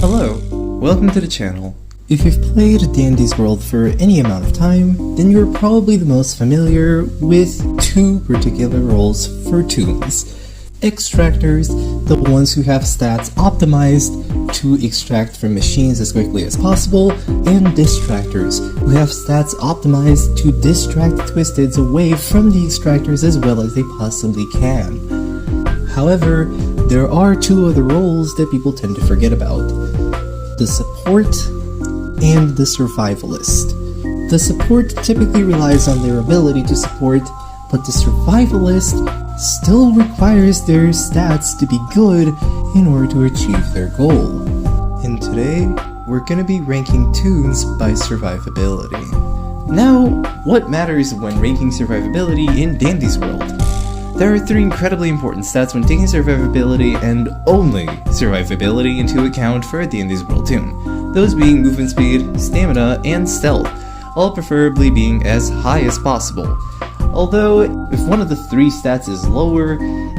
Hello, welcome to the channel. If you've played D&D's World for any amount of time, then you're probably the most familiar with two particular roles for Toons. Extractors, the ones who have stats optimized to extract from machines as quickly as possible, and distractors, who have stats optimized to distract Twisteds away from the extractors as well as they possibly can. However, there are two other roles that people tend to forget about: the support and the survivalist. The support typically relies on their ability to support, but the survivalist still requires their stats to be good in order to achieve their goal. And today, we're gonna be ranking Toons by survivability. Now, what matters when ranking survivability in D&D's World? There are three incredibly important stats when taking survivability and only survivability into account for a D&D's World Toon, those being movement speed, stamina, and stealth, all preferably being as high as possible. Although, if one of the three stats is lower,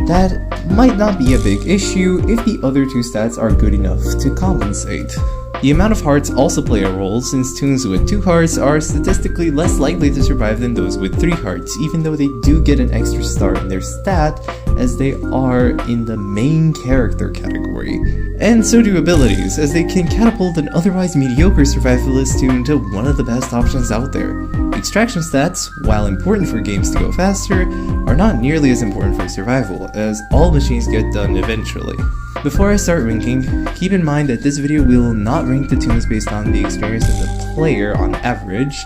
that might not be a big issue if the other two stats are good enough to compensate. The amount of hearts also play a role, since Toons with 2 hearts are statistically less likely to survive than those with 3 hearts, even though they do get an extra star in their stat, as they are in the main character category. And so do abilities, as they can catapult an otherwise mediocre survivalist Toon into one of the best options out there. Extraction stats, while important for games to go faster, are not nearly as important for survival, as all machines get done eventually. Before I start ranking, keep in mind that this video will not rank the Toons based on the experience of the player on average,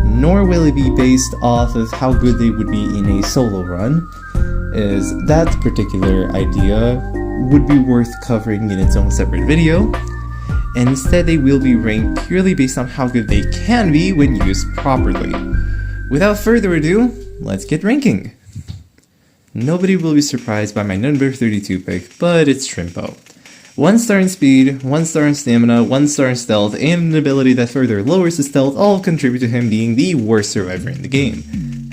nor will it be based off of how good they would be in a solo run, as that particular idea would be worth covering in its own separate video, and instead they will be ranked purely based on how good they can be when used properly. Without further ado, let's get ranking! Nobody will be surprised by my number 32 pick, but it's Shrimpo. 1 star in speed, 1 star in stamina, 1 star in stealth, and an ability that further lowers his stealth all contribute to him being the worst survivor in the game.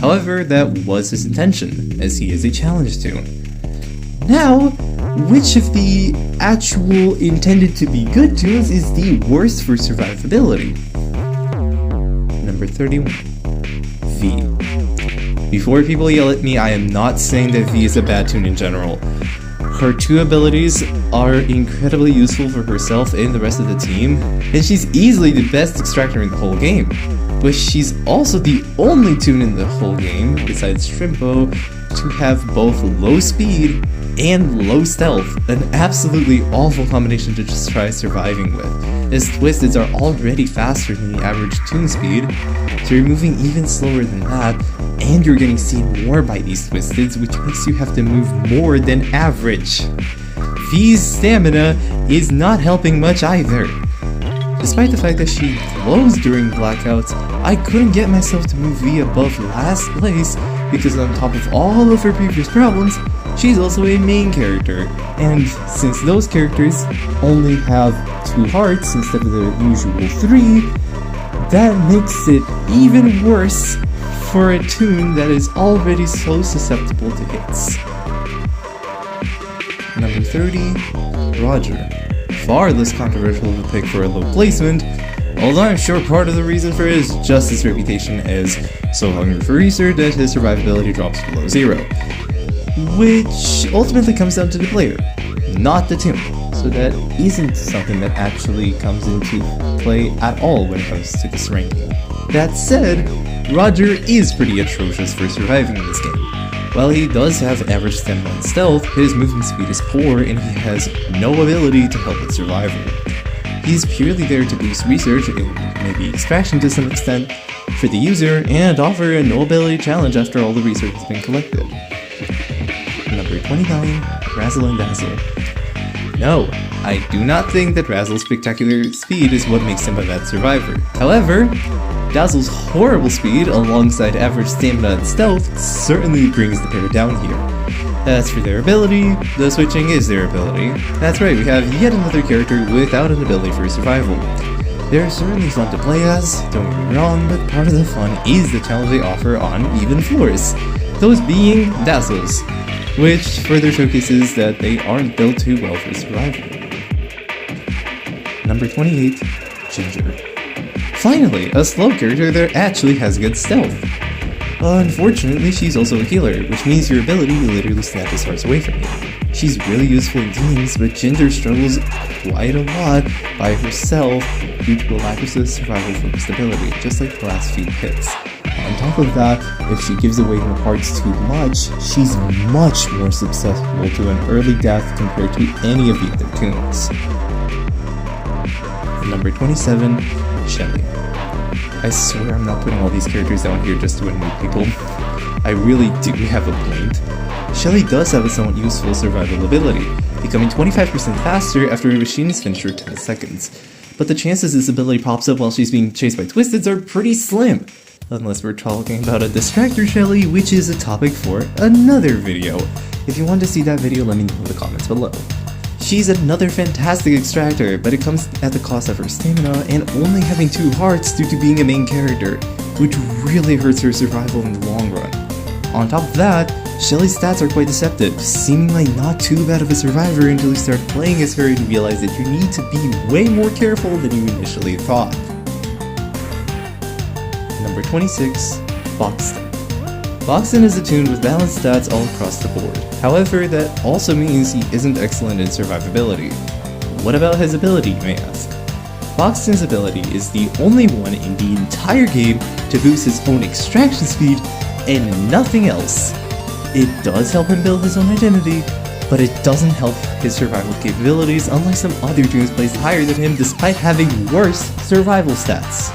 However, that was his intention, as he is a challenge toon. Now, which of the actual intended to be good toons is the worst for survivability? Number 31. V. Before people yell at me, I am not saying that V is a bad toon in general. Her 2 abilities are incredibly useful for herself and the rest of the team, and she's easily the best extractor in the whole game. But she's also the only toon in the whole game, besides Shrimpo, to have both low speed and low stealth, an absolutely awful combination to just try surviving with, as Twisteds are already faster than the average toon speed, so you're moving even slower than that, and you're getting seen more by these Twisteds, which makes you have to move more than average. V's stamina is not helping much either. Despite the fact that she glows during blackouts, I couldn't get myself to move V above last place, because on top of all of her previous problems, she's also a main character, and since those characters only have 2 hearts instead of the usual 3, that makes it even worse for a toon that is already so susceptible to hits. Number 30, Roger. Far less controversial of a pick for a low placement, although I'm sure part of the reason for it is just his reputation as so hungry for research that his survivability drops below 0. Which ultimately comes down to the player, not the toon, so that isn't something that actually comes into play at all when it comes to this ranking. That said, Roger is pretty atrocious for surviving in this game. While he does have average stamina and stealth, his movement speed is poor and he has no ability to help with survival. He's purely there to boost research and maybe extraction to some extent for the user and offer a no ability challenge after all the research has been collected. Number 29, Razzle and Dazzle. No, I do not think that Razzle's spectacular speed is what makes him a bad survivor. However, Dazzle's horrible speed alongside average stamina and stealth certainly brings the pair down here. As for their ability, the switching is their ability. That's right, we have yet another character without an ability for survival. They're certainly fun to play as, don't get me wrong, but part of the fun is the challenge they offer on even floors, those being Dazzles, which further showcases that they aren't built too well for survival. Number 28, Ginger. Finally, a slow character that actually has good stealth. Unfortunately, she's also a healer, which means your ability to literally snap his hearts away from you. She's really useful in teams, but Ginger struggles quite a lot by herself due to a lack of survival-focused ability, just like the last few hits. On top of that, if she gives away her hearts too much, she's much more susceptible to an early death compared to any of the other Toons. Number 27, Shelly. I swear I'm not putting all these characters down here just to annoy people. I really do have a point. Shelly does have a somewhat useful survival ability, becoming 25% faster after a machine is finished for 10 seconds. But the chances this ability pops up while she's being chased by Twisteds are pretty slim. Unless we're talking about a distractor Shelly, which is a topic for another video. If you want to see that video, let me know in the comments below. She's another fantastic extractor, but it comes at the cost of her stamina and only having 2 hearts due to being a main character, which really hurts her survival in the long run. On top of that, Shelly's stats are quite deceptive, seemingly not too bad of a survivor until you start playing as her and realize that you need to be way more careful than you initially thought. Number 26, Boxton. Boxton is a Toon with balanced stats all across the board. However, that also means he isn't excellent in survivability. What about his ability, you may ask? Boxton's ability is the only one in the entire game to boost his own extraction speed and nothing else. It does help him build his own identity, but it doesn't help his survival capabilities unlike some other Toons placed higher than him despite having worse survival stats.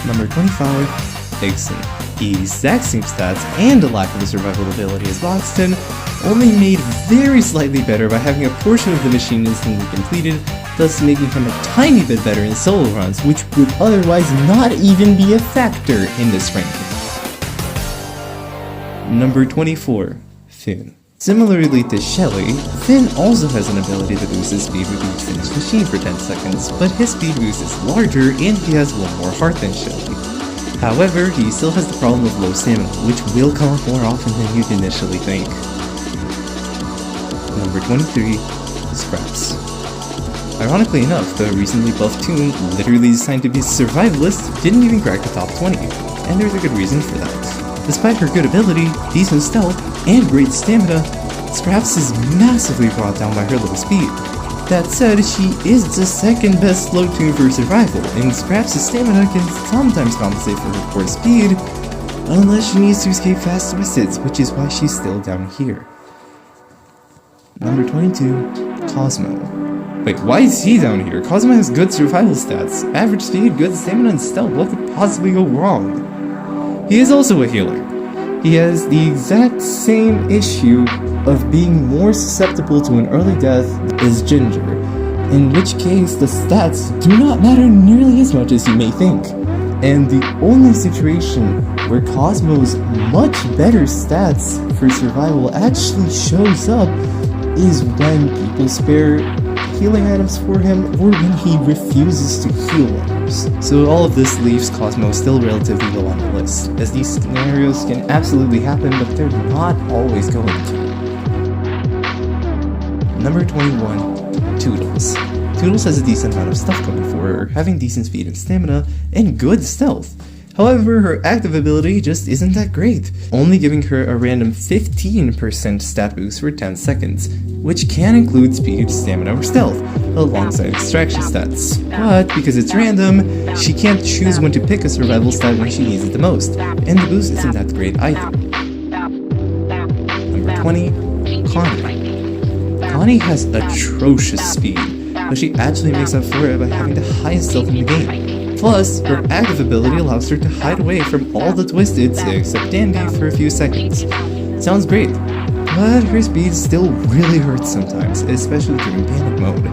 Number 25, Higson. The exact same stats and a lack of a survival ability as Boxton, only made very slightly better by having a portion of the machine instantly completed, thus making him a tiny bit better in solo runs, which would otherwise not even be a factor in this ranking. Number 24, Finn. Similarly to Shelly, Finn also has an ability to boost his speed with each finished machine for 10 seconds, but his speed boost is larger and he has 1 more heart than Shelly. However, he still has the problem of low stamina, which will come up more often than you'd initially think. Number 23, Scraps. Ironically enough, the recently buffed Toon, literally designed to be a survivalist, didn't even crack the top 20, and there's a good reason for that. Despite her good ability, decent stealth, and great stamina, Scraps is massively brought down by her low speed. That said, she is the second best slow Toon for survival, and Scraps' stamina can sometimes compensate for her poor speed, unless she needs to escape fast Twisteds, which is why she's still down here. Number 22, Cosmo. Wait, why is he down here? Cosmo has good survival stats, average speed, good stamina, and stealth. What could possibly go wrong? He is also a healer. He has the exact same issue of being more susceptible to an early death as Ginger, in which case the stats do not matter nearly as much as you may think. And the only situation where Cosmo's much better stats for survival actually shows up is when people spare healing items for him or when he refuses to heal others. So all of this leaves Cosmo still relatively low on the list, as these scenarios can absolutely happen, but they're not always going to. Number 21, Toodles. Toodles has a decent amount of stuff going for her, having decent speed and stamina, and good stealth. However, her active ability just isn't that great, only giving her a random 15% stat boost for 10 seconds, which can include speed, stamina, or stealth, alongside extraction stats. But because it's random, she can't choose when to pick a survival stat when she needs it the most, and the boost isn't that great either. Number 20, Connie. Connie has atrocious speed, but she actually makes up for it by having the highest stealth in the game. Plus, her active ability allows her to hide away from all the Twisteds except Dandy for a few seconds. Sounds great, but her speed still really hurts sometimes, especially during panic mode.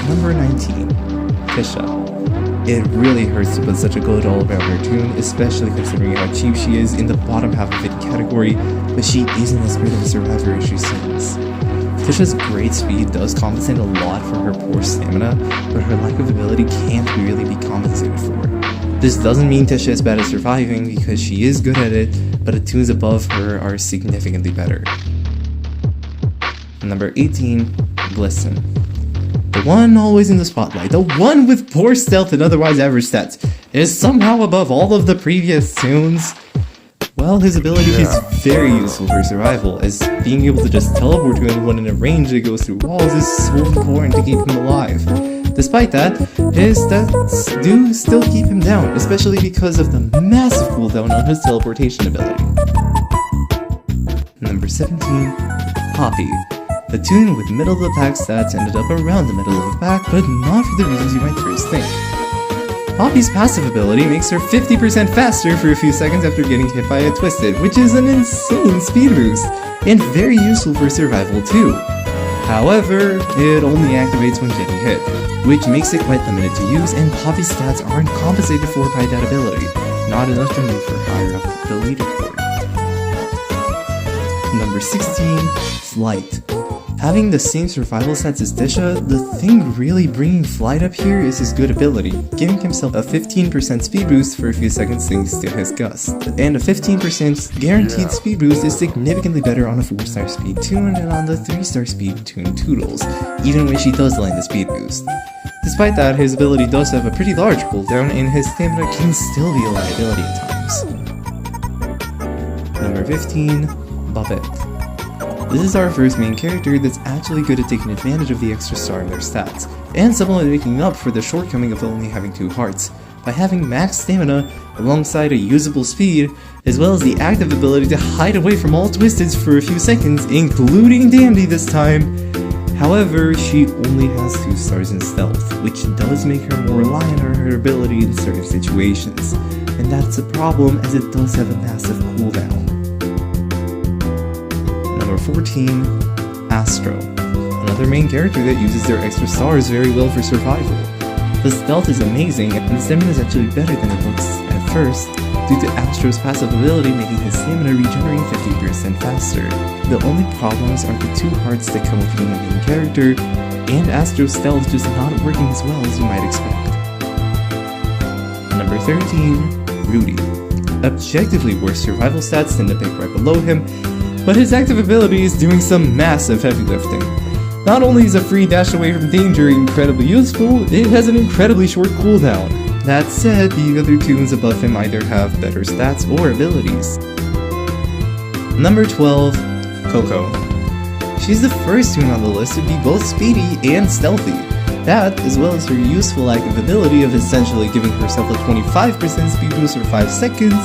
Number 19, Tisha. It really hurts to put such a good all-rounder Toon, especially considering how cheap she is in the bottom half of any category, but she isn't as great of a survivor as she seems. Tisha's great speed does compensate a lot for her poor stamina, but her lack of ability can't really be compensated for. This doesn't mean Tisha is bad at surviving, because she is good at it, but the Toons above her are significantly better. Number 18, Glisten. The one always in the spotlight, the one with poor stealth and otherwise average stats, is somehow above all of the previous Toons. Well, his ability is very useful for survival, as being able to just teleport to anyone in a range that goes through walls is so important to keep him alive. Despite that, his stats do still keep him down, especially because of the massive cooldown on his teleportation ability. Number 17, Poppy. The Toon with middle of the pack stats ended up around the middle of the pack, but not for the reasons you might first think. Poppy's passive ability makes her 50% faster for a few seconds after getting hit by a Twisted, which is an insane speed boost, and very useful for survival too. However, it only activates when getting hit, which makes it quite limited to use, and Poppy's stats aren't compensated for by that ability, not enough to move her higher up the leaderboard. Number 16, Flight. Having the same survival stats as Disha, the thing really bringing Flight up here is his good ability, giving himself a 15% speed boost for a few seconds thanks to his Gust. And a 15% guaranteed speed boost is significantly better on a 4-star speed Toon and on the 3-star speed Toon Toodles, even when she does land the speed boost. Despite that, his ability does have a pretty large cooldown, and his stamina can still be a liability at times. Number 15, Babette. This is our first main character that's actually good at taking advantage of the extra star in their stats, and somewhat making up for the shortcoming of only having 2 hearts, by having max stamina alongside a usable speed, as well as the active ability to hide away from all Twisteds for a few seconds, including Dandy this time. However, she only has 2 stars in stealth, which does make her more reliant on her ability in certain situations, and that's a problem as it does have a massive cooldown. Number 14, Astro. Another main character that uses their extra stars very well for survival. The stealth is amazing, and the stamina is actually better than it looks at first, due to Astro's passive ability making his stamina regenerate 50% faster. The only problems are the 2 hearts that come with being a main character, and Astro's stealth just not working as well as you might expect. Number 13, Rudy. Objectively worse survival stats than the pick right below him, but his active ability is doing some massive heavy lifting. Not only is a free dash away from danger incredibly useful, it has an incredibly short cooldown. That said, the other Toons above him either have better stats or abilities. Number 12, Coco. She's the first Toon on the list to be both speedy and stealthy. That, as well as her useful active ability of essentially giving herself a 25% speed boost for 5 seconds,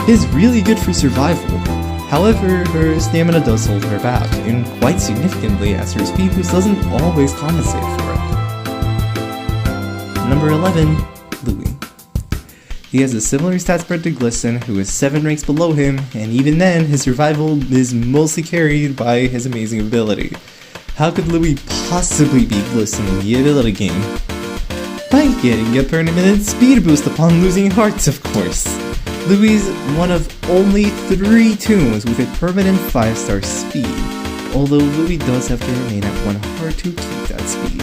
is really good for survival. However, her stamina does hold her back, and quite significantly as her speed boost doesn't always compensate for it. Number 11, Louis. He has a similar stat spread to Glisten, who is 7 ranks below him, and even then, his survival is mostly carried by his amazing ability. How could Louis possibly beat Glisten in the ability game? By getting a permanent speed boost upon losing hearts, of course. Louis is one of only 3 Toons with a permanent 5-star speed, although Louis does have to remain at 1 heart to keep that speed.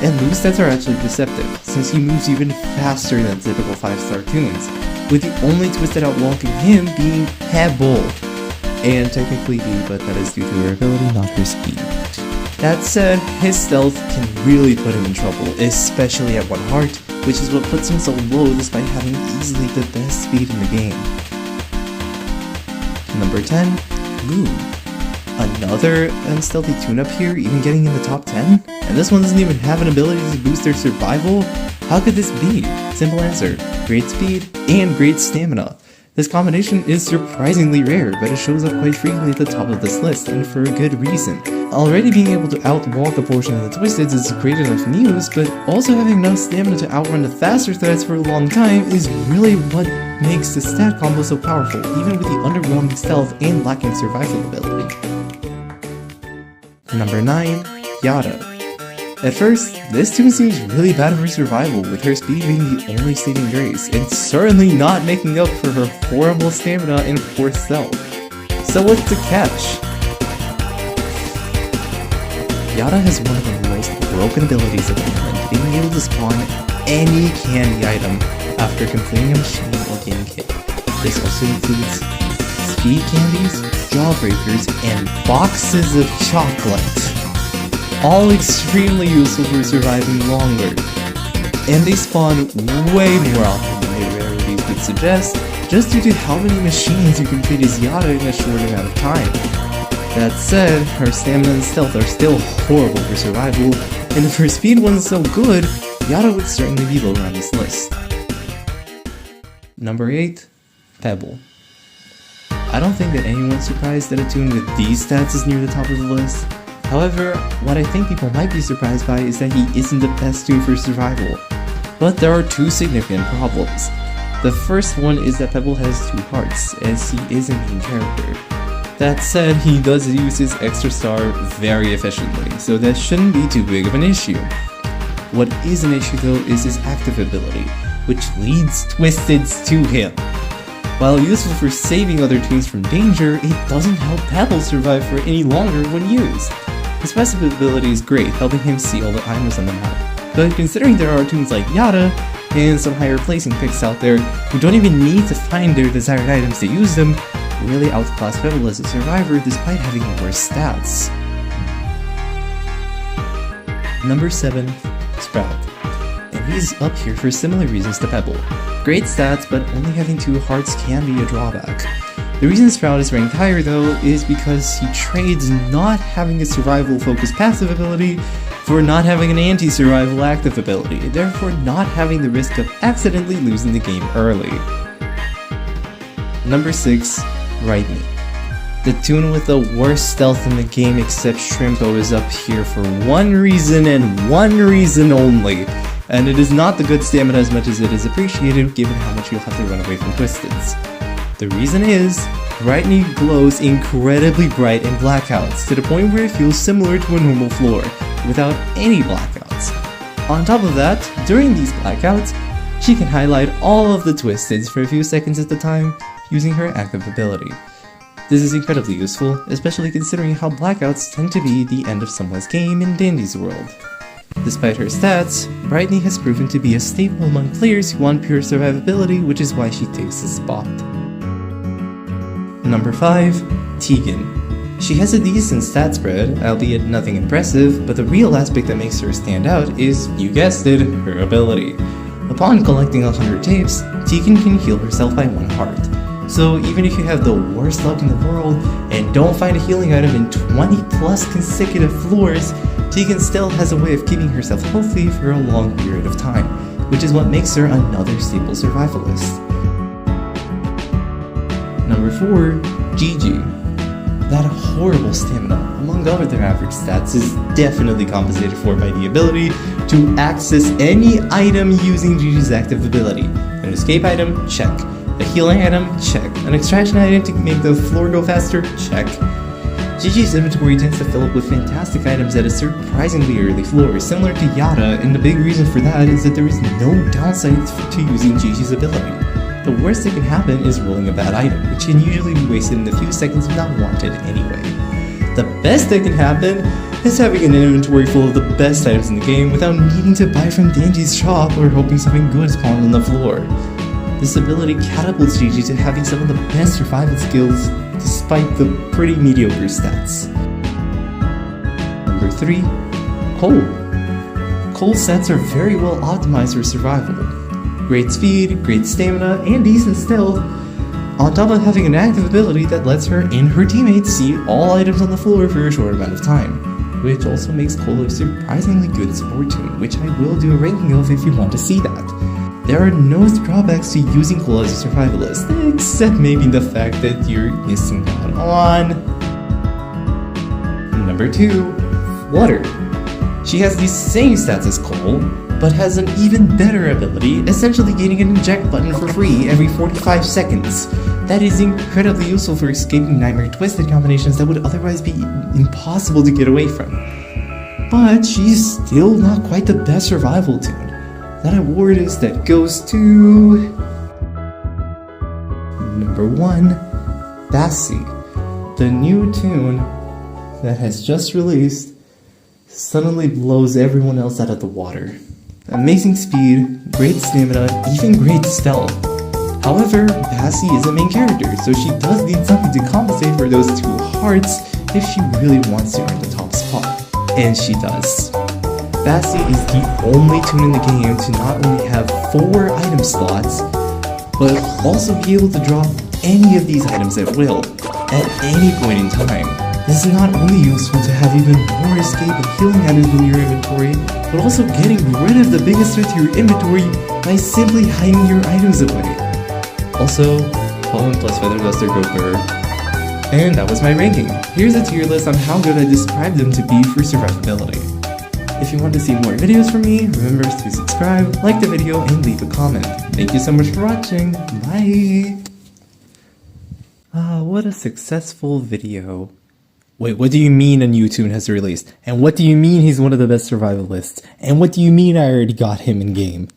And Louis' stats are actually deceptive, since he moves even faster than typical 5-star Toons, with the only Twisted outwalking him being Pebble, and technically B, but that is due to her ability, not her speed. That said, his stealth can really put him in trouble, especially at 1 heart, which is what puts him so low despite having easily the best speed in the game. Number 10, Lou. Another unstealthy Toon up here, even getting in the top 10? And this one doesn't even have an ability to boost their survival? How could this be? Simple answer, great speed and great stamina. This combination is surprisingly rare, but it shows up quite frequently at the top of this list, and for a good reason. Already being able to outwalk a portion of the Twisteds is great enough news, but also having enough stamina to outrun the faster threats for a long time is really what makes the stat combo so powerful, even with the underwhelming stealth and lacking survival ability. Number 9, Yada. At first, this Toon seems really bad for survival, with her speed being the only saving grace, and certainly not making up for her horrible stamina and poor stealth. So what's the catch? Yada has one of the most broken abilities of the moment, being able to spawn any candy item after completing a machine or getting hit. This also includes speed candies, jawbreakers, and boxes of chocolate. all extremely useful for surviving longer. And they spawn way more often than the rarities would suggest, just due to how many machines you can feed as Yada in a short amount of time. That said, her stamina and stealth are still horrible for survival, and if her speed wasn't so good, Yada would certainly be lower on this list. Number 8. Pebble. I don't think that anyone's surprised that a Toon with these stats is near the top of the list. However, what I think people might be surprised by is that he isn't the best Toon for survival. But there are two significant problems. The first one is that Pebble has 2 hearts, as he is a main character. That said, he does use his extra star very efficiently, so that shouldn't be too big of an issue. What is an issue though is his active ability, which leads Twisteds to him. While useful for saving other Toons from danger, it doesn't help Pebble survive for any longer when used. His passive ability is great, helping him see all the items on the map, but considering there are Toons like Yada, and some higher placing picks out there who don't even need to find their desired items to use them, really outclass Pebble as a survivor despite having worse stats. Number 7. Sprout. And he's up here for similar reasons to Pebble. Great stats, but only having 2 hearts can be a drawback. The reason Sprout is ranked higher though is because he trades not having a survival focused passive ability for not having an anti-survival active ability, therefore not having the risk of accidentally losing the game early. Number 6. Rightney. The Toon with the worst stealth in the game except Shrimpo is up here for one reason and one reason only, and it is not the good stamina as much as it is appreciated given how much you'll have to run away from Twisteds. The reason is, Rightney glows incredibly bright in blackouts, to the point where it feels similar to a normal floor, without any blackouts. On top of that, during these blackouts, she can highlight all of the Twisteds for a few seconds at a time, using her active ability. This is incredibly useful, especially considering how blackouts tend to be the end of someone's game in Dandy's world. Despite her stats, Rightney has proven to be a staple among players who want pure survivability, which is why she takes this spot. Number 5. Tegan. She has a decent stat spread, albeit nothing impressive, but the real aspect that makes her stand out is, you guessed it, her ability. Upon collecting 100 tapes, Tegan can heal herself by 1 heart. So even if you have the worst luck in the world and don't find a healing item in 20 plus consecutive floors, Tegan still has a way of keeping herself healthy for a long period of time, which is what makes her another staple survivalist. Number 4. Gigi. That horrible stamina, among other average stats, is definitely compensated for by the ability to access any item using Gigi's active ability. An escape item? Check. A healing item? Check. An extraction item to make the floor go faster? Check. Gigi's inventory tends to fill up with fantastic items at a surprisingly early floor, similar to Yada, and the big reason for that is that there is no downside to using Gigi's ability. The worst that can happen is rolling a bad item, which can usually be wasted in a few seconds if not wanted anyway. The best that can happen is having an inventory full of the best items in the game without needing to buy from Dandy's shop or hoping something good spawns on the floor. This ability catapults Gigi to having some of the best survival skills despite the pretty mediocre stats. Number 3. Cole. Cole's stats are very well optimized for survival. Great speed, great stamina, and decent stealth, on top of having an active ability that lets her and her teammates see all items on the floor for a short amount of time, which also makes Cole a surprisingly good support Toon, which I will do a ranking of if you want to see that. There are no drawbacks to using Cole as a survivalist, except maybe the fact that you're missing out on... Number 2. Flutter. She has the same stats as Cole, but has an even better ability, essentially getting an eject button for free every 45 seconds. That is incredibly useful for escaping Nightmare Twisted combinations that would otherwise be impossible to get away from. But she's still not quite the best survival Toon. That award instead goes to... Number 1. Bassi. The new Toon that has just released suddenly blows everyone else out of the water. Amazing speed, great stamina, even great stealth. However, Bassi is a main character, so she does need something to compensate for those 2 hearts if she really wants to earn the top spot. and she does. Bassie is the only toon in the game to not only have 4 item slots, but also be able to drop any of these items at will, at any point in time. This is not only useful to have even more escape and healing items in your inventory, but also getting rid of the biggest threat to your inventory by simply hiding your items away. Also, Pollen plus Feather Duster go third. And that was my ranking. Here's a tier list on how good I described them to be for survivability. If you want to see more videos from me, remember to subscribe, like the video, and leave a comment. Thank you so much for watching. Bye! What a successful video. Wait, what do you mean a new toon has released? And what do you mean he's one of the best survivalists? And what do you mean I already got him in game?